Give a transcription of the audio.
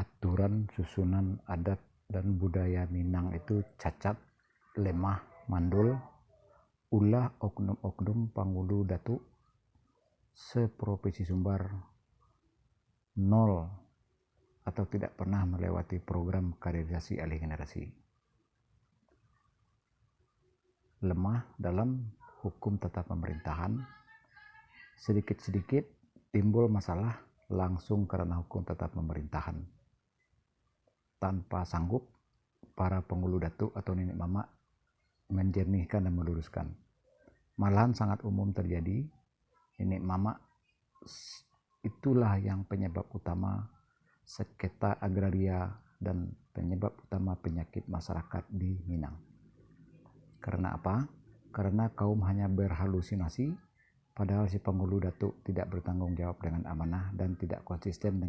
aturan susunan adat dan budaya Minang itu cacat, lemah, mandul, ulah oknum-oknum Pangulu Datuk seprovinsi Sumbar nol atau tidak pernah melewati program kaderisasi alih generasi. Lemah dalam hukum tata pemerintahan, sedikit-sedikit timbul masalah langsung karena hukum tata pemerintahan. Tanpa sanggup para Pangulu Datuk atau nenek mama menjernihkan dan meluruskan. Malahan sangat umum terjadi, nenek mama itulah yang penyebab utama sengketa agraria dan penyebab utama penyakit masyarakat di Minang. Karena apa? Karena kaum hanya berhalusinasi, padahal si Pangulu Datuk tidak bertanggung jawab dengan amanah dan tidak konsisten dengan